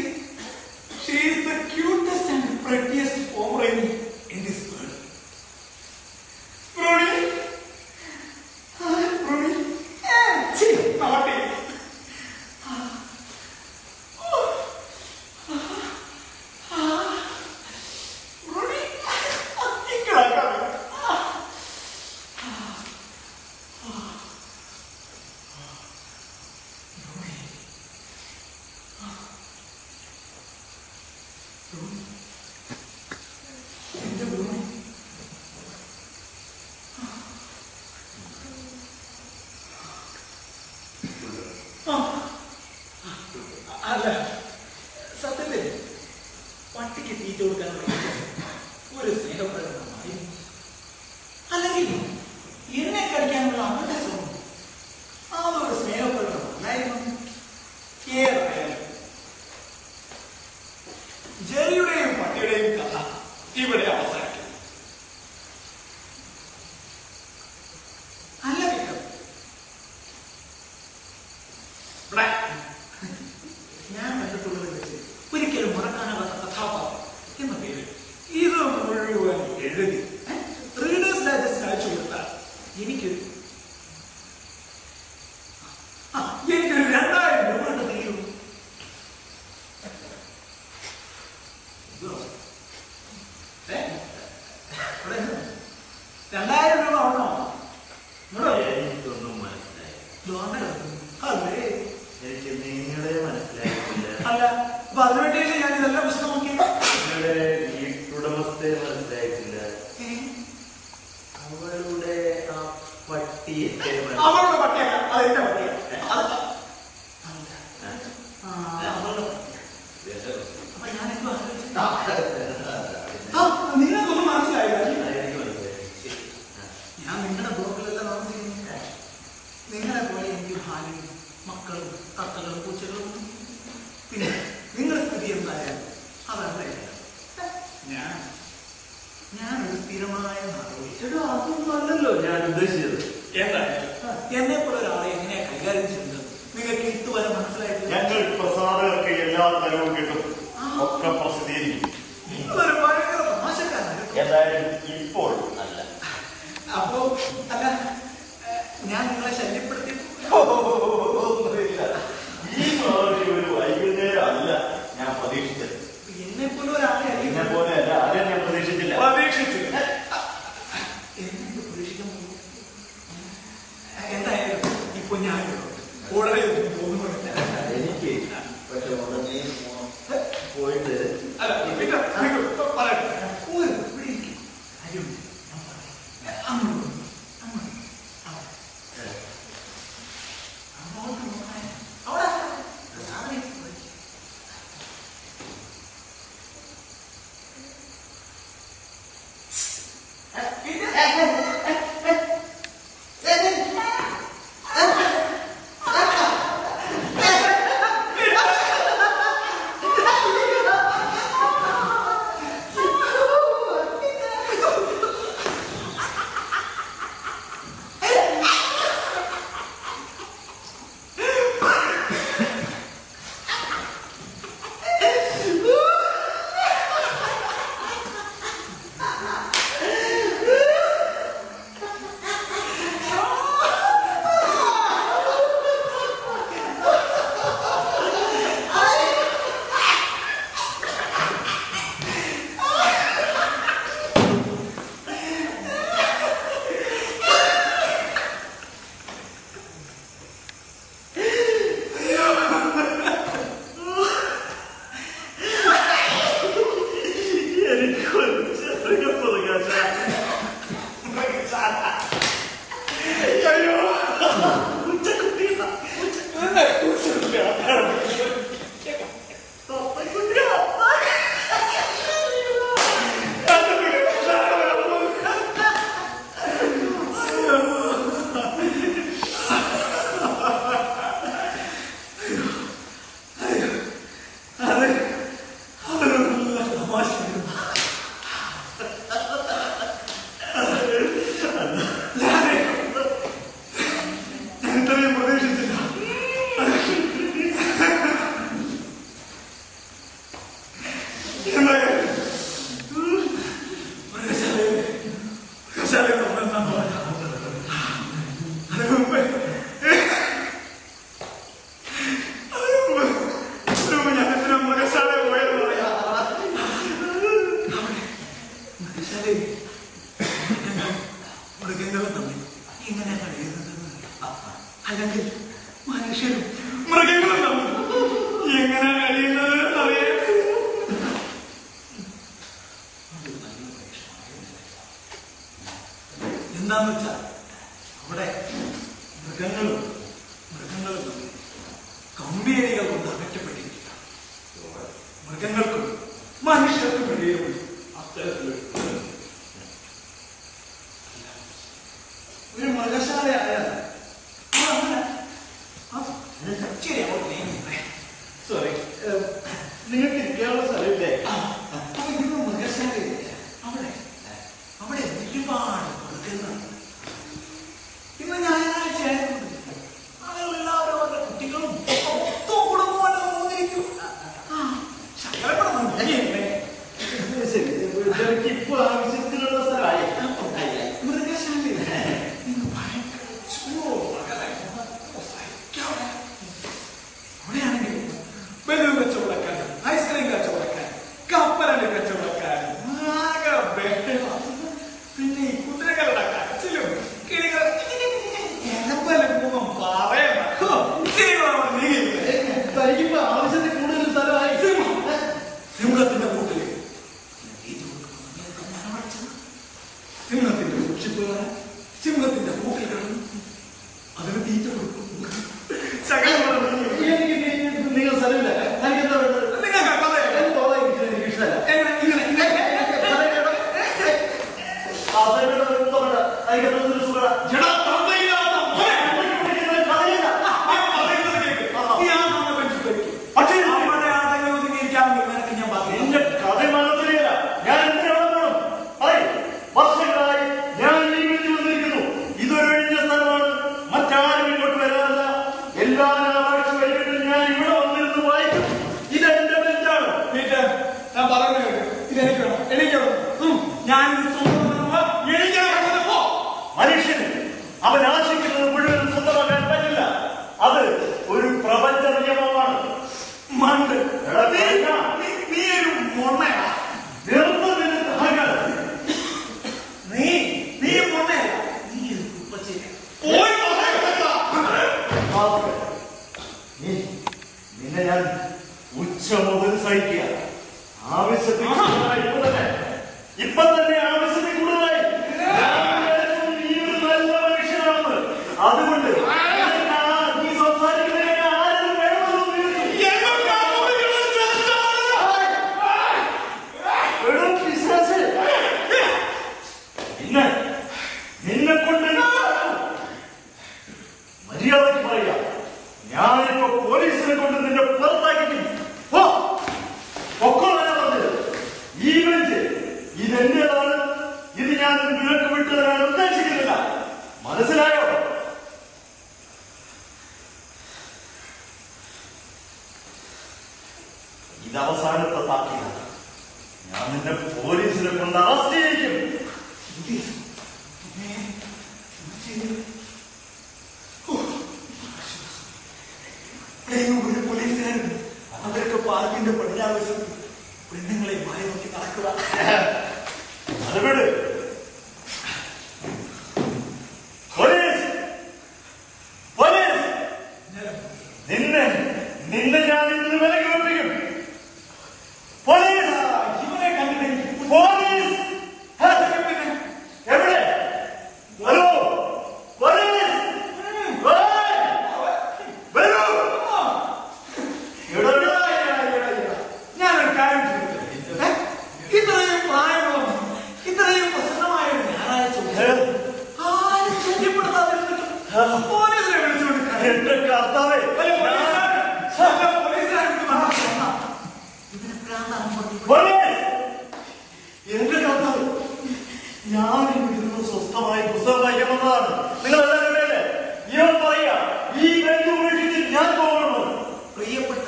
she is the cutest and prettiest Pomeranian in this world. Bruni, hi Bruni, chee, naughty. Bruni, ikkada. അല്ല, സത്യത്തിൽ പട്ടിക്ക് തീറ്റ കൊടുക്കാനുള്ള ഒരു സ്നേഹപ്രകടനമായി, അല്ലെങ്കിൽ എന്നെ കഴിക്കാനുള്ള അവന്റെ ശ്രമം അതൊരു സ്നേഹപ്രകടനമായിരുന്നു. ഏതായാലും ജെറിയുടെയും പട്ടിയുടെയും കഥ ഇവിടെ അവസാനിക്കും. അല്ല വിക്രം, ഞാൻ കണ്ടിട്ടുള്ളത് വെച്ച് ഒരിക്കലും മറക്കാനാകാത്ത കഥാപാത്രം എന്ന പേര് ഇത് മുഴുവൻ എഴുതി റീഡേഴ്സ് ഡൈജസ്റ്റ് അയച്ചു കൊടുത്താൽ എനിക്കൊരു 2000 രൂപ തീരും. 2000 രൂപ ആണോ? എനിക്കൊന്നും മനസ്സിലായി. അല്ലേ, എനിക്ക് നിങ്ങളെ മനസ്സിലായിട്ടില്ല. അല്ല, അപ്പൊ അതിനുവേണ്ടിയല്ലേ ഞാൻ ഇതെല്ലാം വിശദമാക്കി. നിങ്ങളുടെ വീട്ടുടമസ്ഥയെ മനസ്സിലായിട്ടില്ല. അവളുടെ ആ പട്ടിയെ അവളുടെ പട്ടിയല്ല, അതെന്റെ പട്ടിയ. അപ്പൊ ഞാനെന്തോ നിങ്ങൾക്കൊന്നും മനസ്സിലായില്ല. ഞാൻ നിങ്ങളുടെ ബ്ലോക്കിലെല്ലാം താമസിക്കുന്നു. നിങ്ങളെ പോലെ എനിക്ക് ഭാര്യയും മക്കളും കത്തകളും പൂച്ചകളും. പിന്നെ നിങ്ങളുടെ സ്ഥിതി എന്തായാലും അതല്ല. ഞാനൊരു സ്ഥിരമായ അതൊന്നും അല്ലല്ലോ ഞാൻ ഉദ്ദേശിച്ചത്. എന്തായാലും എന്നെ പോലെ ഒരാളെ എങ്ങനെയാ കൈകാര്യം ചെയ്യുന്നത് നിങ്ങൾക്ക് ഇതുവരെ മനസ്സിലായിട്ടില്ല. ഞങ്ങൾ പ്രസാദകർക്ക് എല്ലാ തരവും കിട്ടും, ഒക്കെ പ്രസിദ്ധീകരിക്കും. അതൊരു ഭയങ്കര തമാശക്കാരനായിരുന്നു. എന്തായാലും ഇപ്പോൾ അല്ല. അപ്പോ അല്ല, ഞാൻ നിങ്ങളെ ശല്യപ്പെടുത്തി ഈ മാതിരി ഒരു വൈകുന്നേരം അല്ല ഞാൻ പ്രതീക്ഷിച്ചത്. എന്നെ പോലെ ഒരാളെ എന്നെ പോലെ അല്ല, ആരെയും ഞാൻ പ്രതീക്ഷിച്ചില്ല. പ്രതീക്ഷിച്ചില്ല. എന്നെ പ്രതീക്ഷിക്കാൻ പോകും. എന്തായാലും ഇപ്പൊ ഞാൻ ഉടനെ തോന്നുന്നില്ല. എനിക്ക് പക്ഷെ ഉടനെ പോയിട്ട് അല്ല, പിന്നെ പറയട്ടെ. അല്ലെങ്കിൽ മനുഷ്യരും മൃഗങ്ങളും എങ്ങനെ കഴിയുന്നത് അറിയാം. എന്താന്ന് വെച്ചാൽ അവിടെ മൃഗങ്ങളും കമ്പിയരികൾ കൊണ്ട് അകറ്റപ്പെട്ടിരിക്കുക. മൃഗങ്ങൾക്കും മനുഷ്യർക്കും ഇടയിലും അത്തരത്തിലൊരു മൃഗശാലയായാൽ സോറി, നിങ്ങൾക്ക് ഇരിക്കാനുള്ള സ്ഥലമില്ലേ? മൃഗശാലയില്ല. അവിടെ ഒരുപാട് മൃഗങ്ങളുണ്ട്. ഇന്ന് ഞായറാഴ്ച ആയതുകൊണ്ട് അതെല്ലാവരും അവരുടെ കുട്ടികളും കുടുംബമായിട്ട് തോന്നിയിരിക്കും. ഇപ്പൊ ആവശ്യത്തിനുള്ള സ്ഥലമായി. മൃഗശാലയിൽ അവിടെയാണെങ്കിൽ ബലൂൺ കച്ചവടക്കാരൻ, ഐസ്ക്രീം കച്ചവടക്കാരൻ, കപ്പലണ്ടി കച്ചവടക്കാരൻ, പിന്നെ ഈ കുതിരകളുടെ കരച്ചിലും കിളികൾ തനിക്കിപ്പോ ആവശ്യത്തിൽ കൂടുതൽ സ്ഥലമായി. സിംഹത്തിന്റെ കൂട്ടില് സിംഹത്തിന്റെ സൂക്ഷിപ്പുകാരൻ സിംഹത്തിന്റെ കൂട്ടിൽ കിടന്നു അതിന് തീറ്റ കൊടുക്കും. നിങ്ങൾ സ്ഥലമില്ല. എനിക്കെന്താ വേണ്ടത്? എനിക്ക് ഇഷ്ടമല്ല. വർഷങ്ങളായി ഞാൻ ഈ വീട്ടിൽ വന്നിരിക്കുന്നു. ഇതൊരൊഴിഞ്ഞ സ്ഥലമാണ്. മറ്റാരും ഇങ്ങോട്ട് വരാറില്ല. എല്ലാ ഞായറാഴ്ച വൈകിട്ട് ഞാൻ ഇവിടെ വന്നിരുന്ന് വായിക്കും. ഇതെന്റെ ബെഞ്ചാണ്. ഞാൻ പറഞ്ഞു ഇതെനിക്ക് വേണം. എനിക്ക് ഞാൻ മനുഷ്യന് അവൻ ആശിക്കുന്നത് മുഴുവൻ സ്വന്തമാക്കാൻ പറ്റില്ല. അത് ഒരു പ്രപഞ്ച നിയമമാണ്. മണ്ട് നീ ഒരു മൊണ്ണയാ. നീ മൊണ്ണയല്ല. നീ നിന്നെ ഞാൻ ഉച്ച മുതൽ സഹിക്കുക. ആവശ്യത്തിൽ ഇപ്പൊ തന്നെ ആവശ്യത്തിൽ കൂടുതലായി. നീ ഒരു നല്ല മനുഷ്യനാണെന്ന്. അതുകൊണ്ട് നീ സംസാരിക്കുന്നതിനെ ആരും പിന്നെ നിന്നെ കൊണ്ട് മര്യാദയ്ക്ക് പറയാ. ഞാനിപ്പോ പോലീസിനെ കൊണ്ട് നിന്നെ പുറത്താക്കിക്കും. ഈ ബെഞ്ച് ഇതെന്റേതാണ്. ഇത് ഞാൻ നിനക്ക് വിട്ടു തരാൻ ഉദ്ദേശിക്കുന്നില്ല. മനസ്സിലായോ? ഇത് അവസാനത്തെ താക്കീതാണ്. ഞാൻ നിന്നെ പോലീസിനെ കൊണ്ട് അറസ്റ്റ് ചെയ്യിക്കും. ഒരു പോലീസുകാരൻ അവർക്ക് പാർക്കിന്റെ പടിഞ്ഞാവശ്യം പെണ്ണുങ്ങളെ മായി നോക്കി നടക്കുക. അത് വിട്. പോലീസ് പോലീസ് നിന്നെ ഞാൻ ഇന്ന് വിലക്ക് വെപ്പിക്കും. പോലീസ് ഇവനെ കണ്ടിട്ട് പോലീസ് എവിടെ? ഹലോ പോലീസ് വരൂ. ഞാനൊരു കാര്യം ചോദിക്കട്ടെ. ഇത്രയും പ്രായമുള്ള ഇത്രയും പ്രസന്നമായ ഒരു ഞായറാഴ്ച ആരും ശല്യപ്പെടുത്താതിരുന്നിട്ടും പോലീസിനെ വിളിച്ചുകൊണ്ട് എന്റെ കർത്താവേ, എന്റെ കർത്താവ്, ഞാൻ ഇവിടുന്ന് സ്വസ്ഥമായി പുസ്തകം വായിക്കാൻ വന്നതാണ്. നിങ്ങളെല്ലാവരും അല്ലേ? ഇവൻ പറയാ ഈ ബെഞ്ച് ഉപേക്ഷിച്ച് ഞാൻ പോകണം. പ്രിയപ്പെട്ട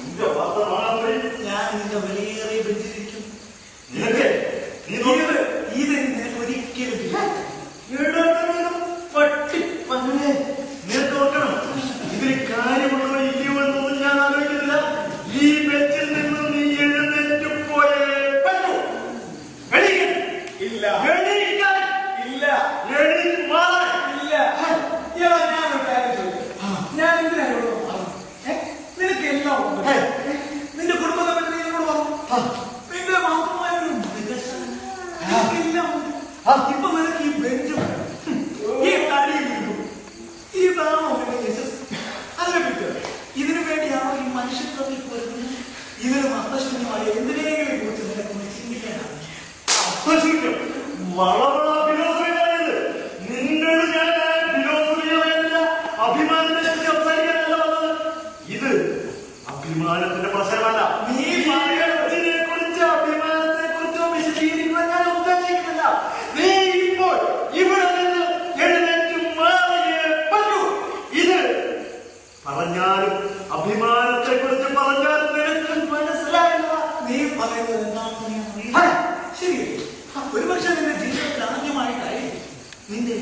നിന്റെ വാർത്ത മാത്രമേ ഞാൻ നിന്റെ വിലയേറിയ ബെഞ്ചിരിക്കും. നിനക്ക് ഇത് നിനക്ക് ഒരിക്കലും പട്ടി പന്നെ നിനക്ക് ഓർക്കണം. ഇതിൽ കാര്യമുള്ളോ ഇല്ലയോ എന്നൊന്നും ഞാൻ ആലോചിക്കുന്നില്ല. ഈ ബെഞ്ചിൽ നിന്ന് നീ എഴുന്നേറ്റ് പോയേ പറ്റൂ. ഇല്ല എണീക്കാൻ ഇല്ല വളവള ഫിലോസഫി പറയുന്നത്. നിന്നോട് ഞാൻ ഫിലോസഫിയല്ല അഭിമാനത്തെ കുറിച്ച് സംസാരിക്കാനല്ല വന്നത്. ഇത് അഭിമാനത്തിന്റെ പ്രശ്നമല്ല. നീ മരണത്തിനെ കുറിച്ച് അഭിമാനത്തെ കുറിച്ചോ വിശദീകരിക്കാൻ ഞാൻ ഉദ്ദേശിക്കുന്നില്ല. നീ ഇപ്പോൾ ഇവിടെ നിന്ന് എഴുന്നേറ്റ് മാറിയേ പറ്റൂ. ഇത് പറഞ്ഞാലും അഭിമാനത്തെ കുറിച്ച് പറഞ്ഞാലും നിനക്ക് മനസ്സിലായില്ല. നീ പറയുന്നത് എന്താണെന്ന് ഞാൻ ശരി. ഒരുപക്ഷെ നിന്റെ ജീവിതത്തിൽ ആദ്യമായിട്ടായിരിക്കും നിന്റെ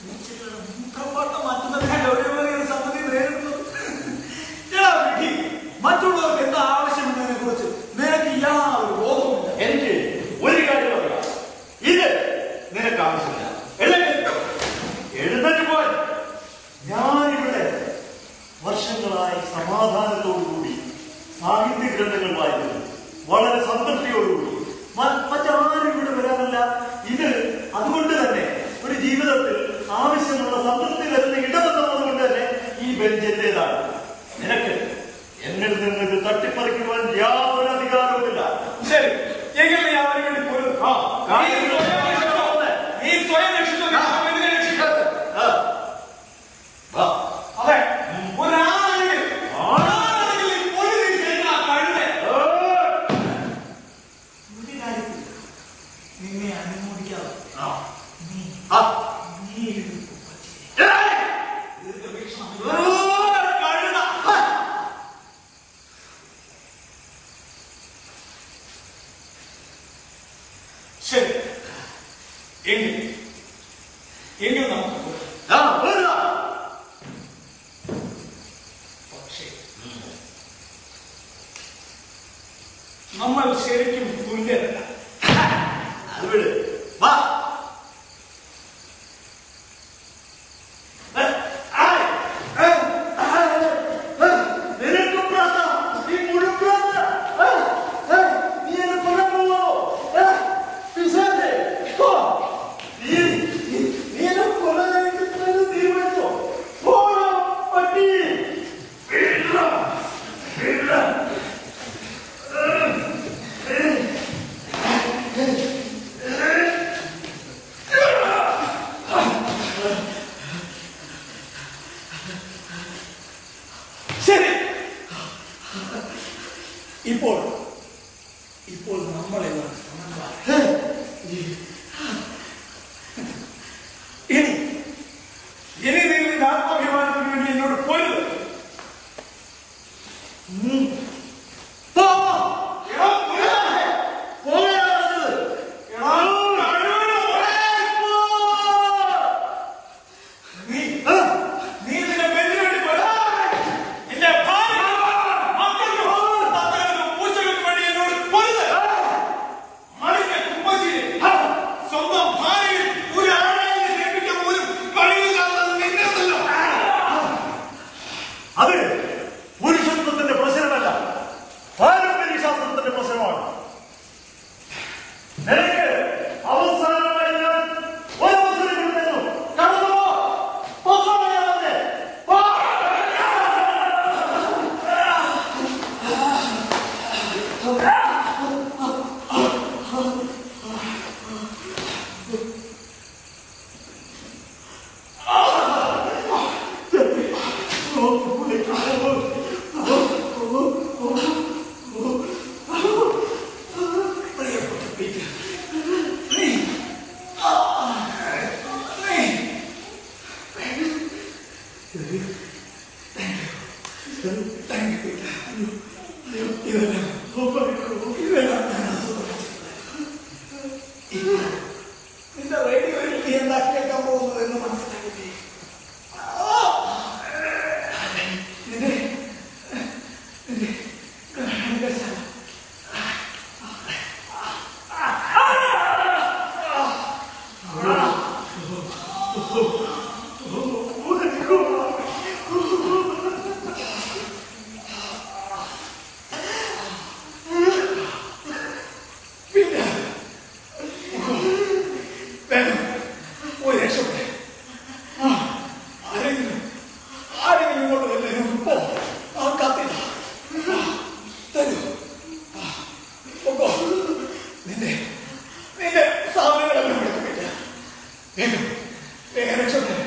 മൂത്രപ്പാട്ടം മാറ്റുന്നതിനാൽ ഒരു സമ്മതി നേരിടുന്നത്. മറ്റുള്ളവർക്ക് എന്താ ആവശ്യമെന്നതിനെ കുറിച്ച് നിനക്ക് യാതൊരു ബോധവുമില്ല. എനിക്ക് ഒരു കാര്യം അറിയാം, ഇത് നിനക്ക് ആവശ്യമില്ല. എഴുന്നേറ്റ് പോയി. ഞാനിവിടെ വർഷങ്ങളായി സമാധാനത്തോടുകൂടി സാഹിത്യ ഗ്രന്ഥങ്ങൾ വായിക്കുന്നു, വളരെ സംതൃപ്തിയോടുകൂടി. മറ്റാരും ഇവിടെ വരാനല്ല. ഇത് അതുകൊണ്ട് തന്നെ ഒരു ജീവിതത്തിൽ ആവശ്യമുള്ള സംതൃപ്തി തരുന്ന ഇടമെന്നതുകൊണ്ട് തന്നെ ഈ ബെഞ്ച് എന്റേതാണ്. നിനക്ക് എന്നിൽ നിന്ന് ഇത് തട്ടിപ്പറിക്കുവാൻ യാതൊരു അധികാരവുമില്ല. ശരി, എങ്ങനെ ഞാൻ വേണ്ടി പോലും നീ സ്വയം രക്ഷിച്ചു. അതെ, ഒരാളെങ്കിൽ നിന്നെ അനുമോദിക്കാതെ ശരി. എങ്കിൽ നമുക്ക് പക്ഷേ നമ്മൾ ശരിക്കും തുല്യരല്ല. അത് വിട്. വാ. ഇപ്പോൾ നമ്മളെല്ലാം ഇനി നിങ്ങളുടെ ആത്മാഭിമാനത്തിന് വേണ്ടി എന്നോട് പോയത് അത് പുരുഷത്വത്തിന്റെ പ്രശ്നമല്ല, പാരമ്പര്യ ശാസ്ത്രത്തിന്റെ പ്രശ്നമാണ്. നിനക്ക് അവസാനമായി ഞാൻ ഒരവസരം കിട്ടുന്നു. കടന്നു നിന്റെ റേഡിയോയിൽ നീ എന്താ കേൾക്കാൻ പോകുന്നത് എന്ന് മനസ്സിലാക്കില്ലേ? ആരെങ്കിലും ഇങ്ങോട്ട് വല്ലേ? ഇപ്പോ ആ കാത്തില്ല. തരൂ. നിന്റെ സാധനങ്ങളെല്ലാം എടുത്തിട്ട് വേഗം രക്ഷപ്പെട്ടു.